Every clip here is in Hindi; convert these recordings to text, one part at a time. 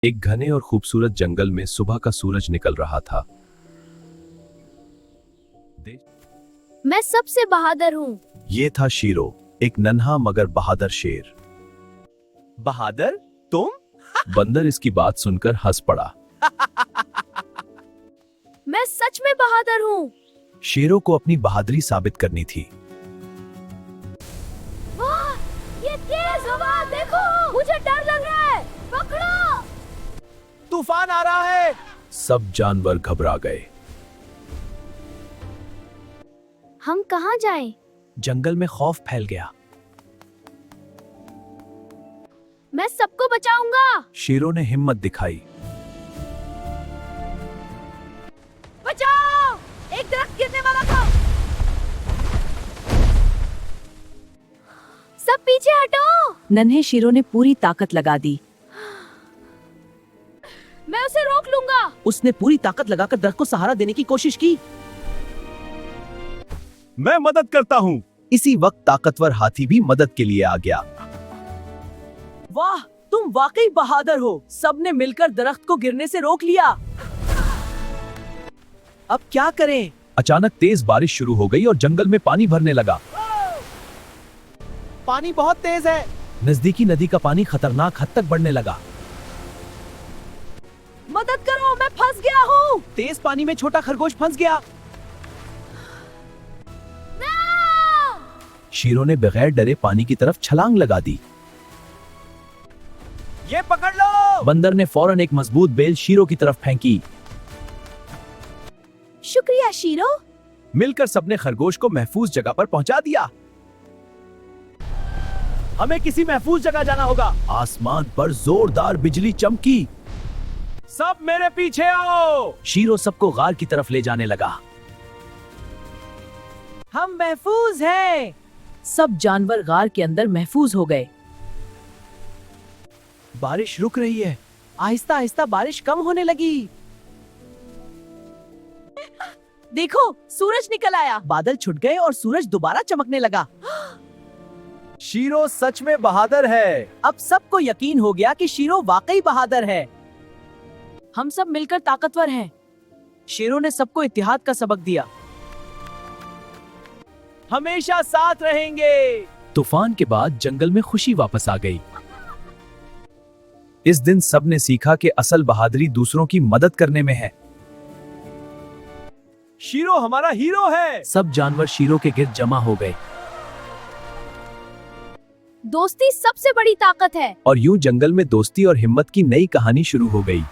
एक घने और खूबसूरत जंगल में सुबह का सूरज निकल रहा था। मैं सबसे बहादुर हूँ। ये था शीरो, एक नन्हा मगर बहादुर शेर। बहादुर तुम? बंदर इसकी बात सुनकर हंस पड़ा। मैं सच में बहादुर हूँ। शेरों को अपनी बहादुरी साबित करनी थी। वाह, ये तेज हवा देखो, मुझे डर लग रहा है। पकड़ो! तूफान आ रहा है। सब जानवर घबरा गए। हम कहाँ जाएं? जंगल में खौफ फैल गया। मैं सबको बचाऊंगा। शेरों ने हिम्मत दिखाई। बचाओ! एक दरख्त गिरने वाला था। सब पीछे हटो। नन्हे शेरों ने पूरी ताकत लगा दी। मैं उसे रोक लूंगा। उसने पूरी ताकत लगाकर दरख्त को सहारा देने की कोशिश की। मैं मदद करता हूँ। इसी वक्त ताकतवर हाथी भी मदद के लिए आ गया। वाह, तुम वाकई बहादुर हो। सबने मिलकर दरख्त को गिरने से रोक लिया। अब क्या करें? अचानक तेज बारिश शुरू हो गई और जंगल में पानी भरने लगा। पानी बहुत तेज है। नजदीकी नदी का पानी खतरनाक हद तक बढ़ने लगा। मदद करो, मैं फंस गया हूँ। तेज पानी में छोटा खरगोश फंस गया। शेरों ने बगैर डरे पानी की तरफ छलांग लगा दी। ये पकड़ लो। बंदर ने फौरन एक मजबूत बेल शेरों की तरफ फेंकी। शुक्रिया शीरो। मिलकर सबने खरगोश को महफूज जगह पर पहुंचा दिया। हमें किसी महफूज जगह जाना होगा। आसमान पर जोरदार बिजली चमकी। सब मेरे पीछे आओ। शेरों सबको गार की तरफ ले जाने लगा। हम महफूज हैं। सब जानवर गार के अंदर महफूज हो गए। बारिश रुक रही है। आहिस्ता आहिस्ता बारिश कम होने लगी। देखो, सूरज निकल आया। बादल छुट गए और सूरज दोबारा चमकने लगा। शीरो सच में बहादुर है। अब सबको यकीन हो गया कि शीरो वाकई बहादुर है। हम सब मिलकर ताकतवर हैं। शेरों ने सबको इत्तेहाद का सबक दिया। हमेशा साथ रहेंगे। तूफान के बाद जंगल में खुशी वापस आ गई। इस दिन सबने सीखा कि असल बहादुरी दूसरों की मदद करने में है। शीरो हमारा हीरो है। सब जानवर शेरों के गिर्द जमा हो गए दोस्ती सबसे बड़ी ताकत है। और यूं जंगल में दोस्ती और हिम्मत की नई कहानी शुरू हो गई।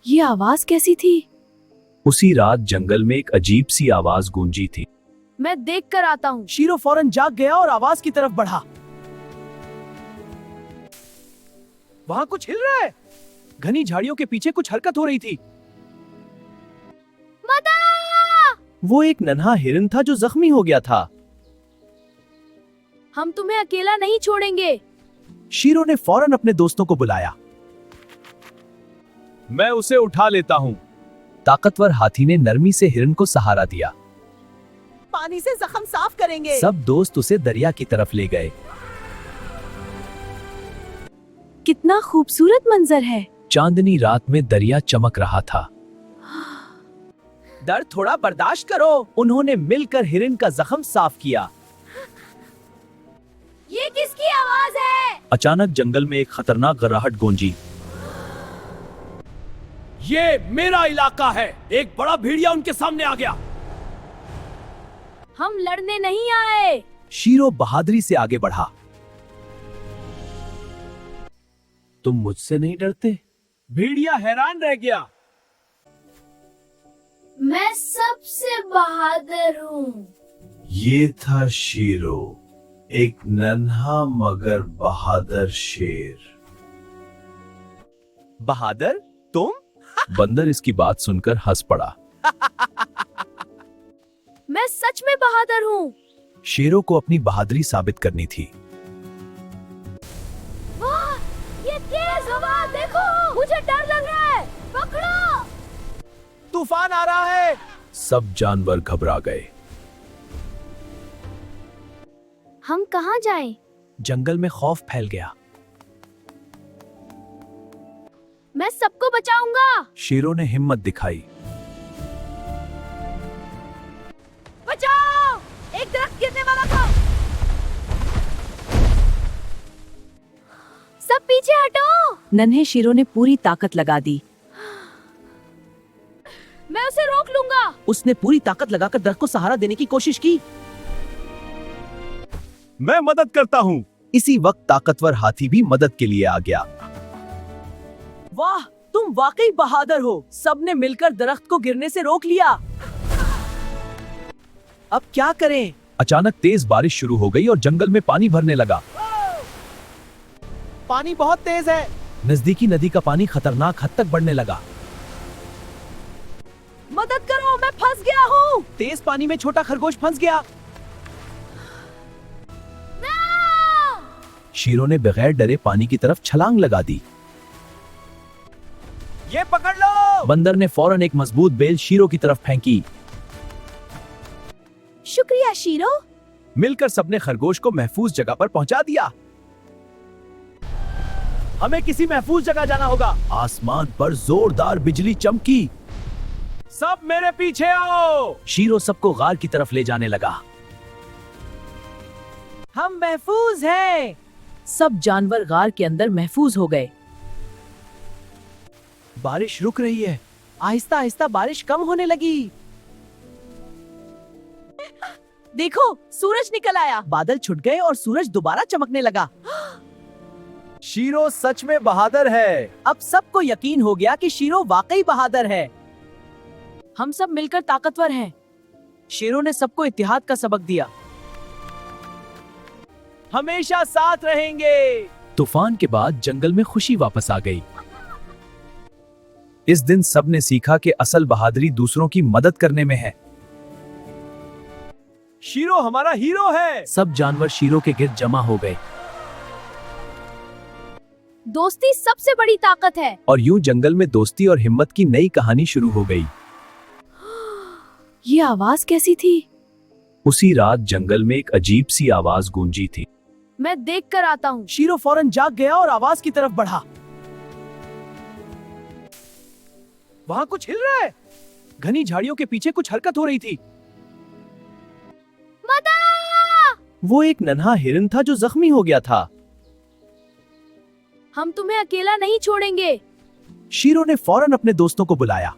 ये आवाज कैसी थी? उसी रात जंगल में एक अजीब सी आवाज गूंजी थी। मैं देख कर आता हूँ। शीरो फौरन जाग गया और आवाज की तरफ बढ़ा। वहां कुछ हिल रहा है। घनी झाड़ियों के पीछे कुछ हरकत हो रही थी। वो एक नन्हा हिरन था जो जख्मी हो गया था। हम तुम्हें अकेला नहीं छोड़ेंगे। शेरों ने फौरन अपने दोस्तों को बुलाया। मैं उसे उठा लेता हूँ। ताकतवर हाथी ने नरमी से हिरन को सहारा दिया। पानी से जख्म साफ करेंगे। सब दोस्त उसे दरिया की तरफ ले गए। कितना खूबसूरत मंजर है। चांदनी रात में दरिया चमक रहा था। दर्द थोड़ा बर्दाश्त करो। उन्होंने मिलकर हिरन का जख्म साफ किया। ये किसकी आवाज है? अचानक जंगल में एक खतरनाक गर्राहट गूंजी। ये मेरा इलाका है। एक बड़ा भेड़िया उनके सामने आ गया। हम लड़ने नहीं आए। शेरो बहादुरी से आगे बढ़ा। तुम मुझसे नहीं डरते? भेड़िया हैरान रह गया। मैं सबसे बहादुर हूँ। ये था शेरो, एक नन्हा मगर बहादुर शेर। बहादुर तुम? बंदर इसकी बात सुनकर हंस पड़ा। मैं सच में बहादुर हूँ। शेरों को अपनी बहादुरी साबित करनी थी। वाह, ये तेज हवा देखो, मुझे डर लग रहा है। पकड़ो! तूफान आ रहा है। सब जानवर घबरा गए। हम कहाँ जाएं? जंगल में खौफ फैल गया। मैं सबको बचाऊंगा। शेरों ने हिम्मत दिखाई। बचाओ, एक दरख्त गिरने वाला था। सब पीछे हटो। नन्हे शेरों ने पूरी ताकत लगा दी। मैं उसे रोक लूंगा। उसने पूरी ताकत लगाकर दरख्त को सहारा देने की कोशिश की। मैं मदद करता हूँ। इसी वक्त ताकतवर हाथी भी मदद के लिए आ गया। वाह, तुम वाकई बहादुर हो। सबने मिलकर दरख्त को गिरने से रोक लिया। अब क्या करें? अचानक तेज बारिश शुरू हो गई और जंगल में पानी भरने लगा। पानी बहुत तेज है। नजदीकी नदी का पानी खतरनाक हद तक बढ़ने लगा। मदद करो, मैं फंस गया हूँ। तेज पानी में छोटा खरगोश फंस गया। शेरों ने बगैर डरे पानी की तरफ छलांग लगा दी। ये पकड़ लो। बंदर ने फौरन एक मजबूत बेल शेरों की तरफ फेंकी। शुक्रिया शीरो। मिलकर सबने खरगोश को महफूज जगह पर पहुंचा दिया। हमें किसी महफूज जगह जाना होगा। आसमान पर जोरदार बिजली चमकी। सब मेरे पीछे आओ। शेरों सबको गार की तरफ ले जाने लगा। हम महफूज हैं। सब जानवर गार के अंदर महफूज हो गए। बारिश रुक रही है। आहिस्ता आहिस्ता बारिश कम होने लगी। देखो, सूरज निकल आया। बादल छुट गए और सूरज दोबारा चमकने लगा। शीरो सच में बहादुर है। अब सबको यकीन हो गया कि शीरो वाकई बहादुर है। हम सब मिलकर ताकतवर हैं। शेरों ने सबको इत्तेहाद का सबक दिया। हमेशा साथ रहेंगे। तूफान के बाद जंगल में खुशी वापस आ गई। इस दिन सबने सीखा कि असल बहादुरी दूसरों की मदद करने में है। शीरो हमारा हीरो है। सब जानवर शेरों के गिर्द जमा हो गए दोस्ती सबसे बड़ी ताकत है। और यूं जंगल में दोस्ती और हिम्मत की नई कहानी शुरू हो गई। ये आवाज कैसी थी? उसी रात जंगल में एक अजीब सी आवाज गूंजी थी। मैं देख कर आता हूँ। शीरो फौरन जाग गया और आवाज की तरफ बढ़ा। वहां कुछ हिल रहा है। घनी झाड़ियों के पीछे कुछ हरकत हो रही थी। वो एक नन्हा हिरन था जो जख्मी हो गया था। हम तुम्हें अकेला नहीं छोड़ेंगे। शेरों ने फौरन अपने दोस्तों को बुलाया।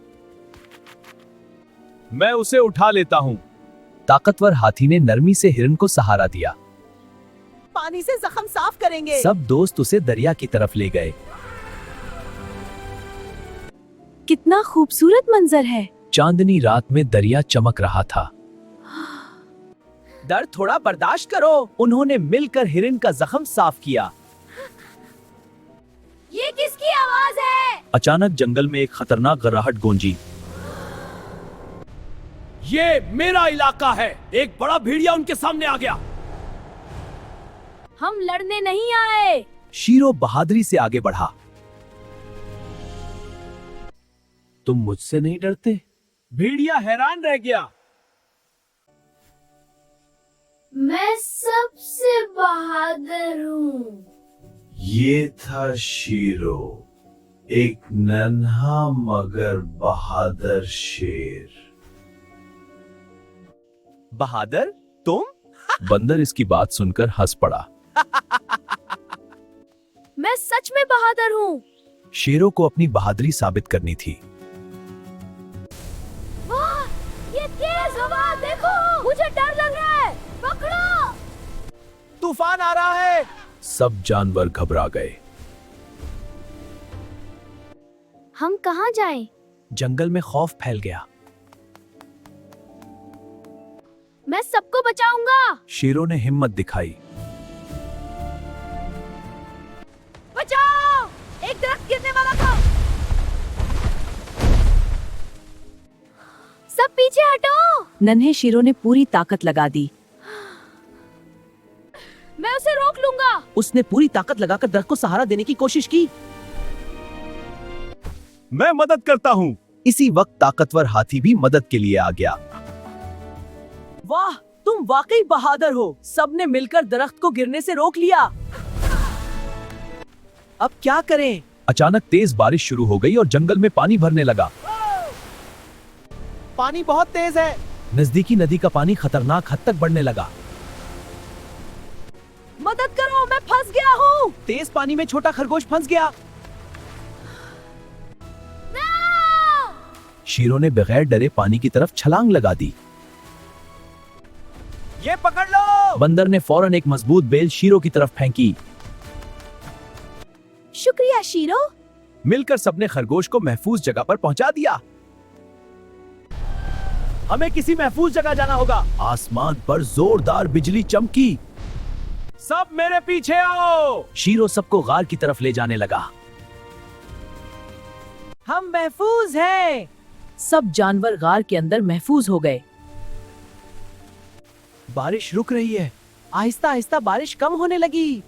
मैं उसे उठा लेता हूँ। ताकतवर हाथी ने नरमी से हिरन को सहारा दिया। पानी से जख्म साफ करेंगे। सब दोस्त उसे दरिया की तरफ ले गए। कितना खूबसूरत मंजर है। चांदनी रात में दरिया चमक रहा था। दर्द थोड़ा बर्दाश्त करो। उन्होंने मिलकर हिरन का जख्म साफ किया। ये किसकी आवाज है? अचानक जंगल में एक खतरनाक गर्राहट गूंजी। ये मेरा इलाका है। एक बड़ा भेड़िया उनके सामने आ गया। हम लड़ने नहीं आए। शेरो बहादुरी से आगे बढ़ा। तुम मुझसे नहीं डरते? भेड़िया हैरान रह गया। मैं सबसे बहादुर हूँ। ये था शेरो, एक नन्हा मगर बहादुर शेर। बहादुर तुम? बंदर इसकी बात सुनकर हंस पड़ा। मैं सच में बहादुर हूँ। शेरों को अपनी बहादुरी साबित करनी थी। वाह, ये तेज हवा देखो, मुझे डर लग रहा है। पकड़ो। तूफान आ रहा है। सब जानवर घबरा गए। हम कहाँ जाएं? जंगल में खौफ फैल गया। मैं सबको बचाऊंगा। शेरों ने हिम्मत दिखाई। बचाओ, एक दरख्त गिरने वाला था। सब पीछे हटो। नन्हे शेरों ने पूरी ताकत लगा दी। मैं उसे रोक लूंगा। उसने पूरी ताकत लगाकर दरख्त को सहारा देने की कोशिश की। मैं मदद करता हूँ। इसी वक्त ताकतवर हाथी भी मदद के लिए आ गया। वाह, तुम वाकई बहादुर हो। सबने मिलकर दरख्त को गिरने से रोक लिया। अब क्या करें? अचानक तेज बारिश शुरू हो गई और जंगल में पानी भरने लगा। पानी बहुत तेज है। नजदीकी नदी का पानी खतरनाक हद तक बढ़ने लगा। मदद करो, मैं फंस गया हूँ। तेज पानी में छोटा खरगोश फंस गया। शीरो ने बगैर डरे पानी की तरफ छलांग लगा दी। ये पकड़ लो। बंदर ने फौरन एक मजबूत बेल शीरो की तरफ फेंकी। शुक्रिया शीरो। मिलकर सबने खरगोश को महफूज जगह पर पहुंचा दिया। हमें किसी महफूज जगह जाना होगा। आसमान पर जोरदार बिजली चमकी। सब मेरे पीछे आओ। शीरो सबको गार की तरफ ले जाने लगा। हम महफूज हैं। सब जानवर गार के अंदर महफूज हो गए। बारिश रुक रही है। आहिस्ता आहिस्ता बारिश कम होने लगी।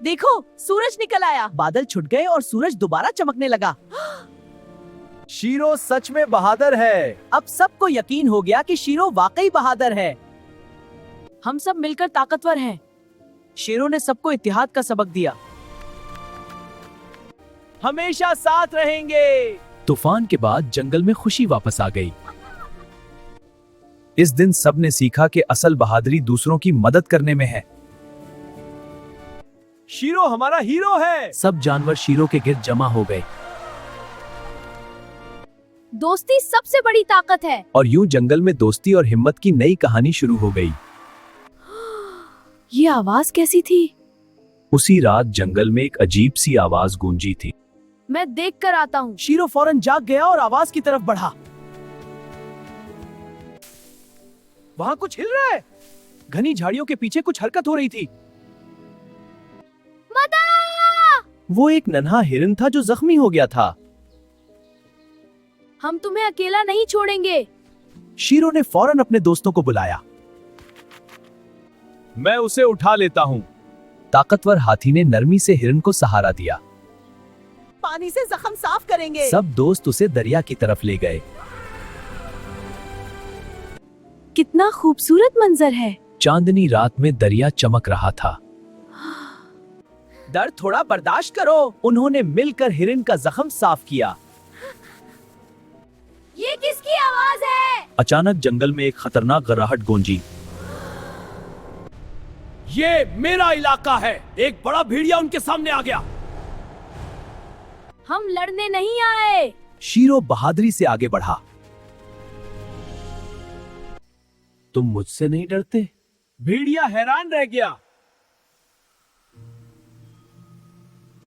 देखो, सूरज निकल आया। बादल छुट गए और सूरज दोबारा चमकने लगा। शीरो सच में बहादुर है। अब सबको यकीन हो गया कि शीरो वाकई बहादुर है। हम सब मिलकर ताकतवर हैं। शेरों ने सबको इत्तेहाद का सबक दिया। हमेशा साथ रहेंगे। तूफान के बाद जंगल में खुशी वापस आ गई। इस दिन सबने सीखा कि असल बहादुरी दूसरों की मदद करने में है। शीरो हमारा हीरो है। सब जानवर शीरो के गिर्द जमा हो गए दोस्ती सबसे बड़ी ताकत है। और यूं जंगल में दोस्ती और हिम्मत की नई कहानी शुरू हो गई। ये आवाज कैसी थी? उसी रात जंगल में एक अजीब सी आवाज गूंजी थी। मैं देख कर आता हूँ। शीरो फौरन जाग गया और आवाज की तरफ बढ़ा। वहां कुछ हिल रहा है। घनी झाड़ियों के पीछे कुछ हरकत हो रही थी। वो एक नन्हा हिरन था जो जख्मी हो गया था। हम तुम्हें अकेला नहीं छोड़ेंगे। शीरो ने फौरन अपने दोस्तों को बुलाया। मैं उसे उठा लेता हूँ। ताकतवर हाथी ने नरमी से हिरन को सहारा दिया। पानी से जख्म साफ करेंगे। सब दोस्त उसे दरिया की तरफ ले गए। कितना खूबसूरत मंजर है। चांदनी रात में दरिया चमक रहा था। दर्द थोड़ा बर्दाश्त करो। उन्होंने मिलकर हिरन का जख्म साफ किया। ये किसकी आवाज है? अचानक जंगल में एक खतरनाक गर्राहट गूंजी। ये मेरा इलाका है। एक बड़ा भेड़िया उनके सामने आ गया। हम लड़ने नहीं आए। शीरो बहादुरी से आगे बढ़ा। तुम मुझसे नहीं डरते? भेड़िया हैरान रह गया।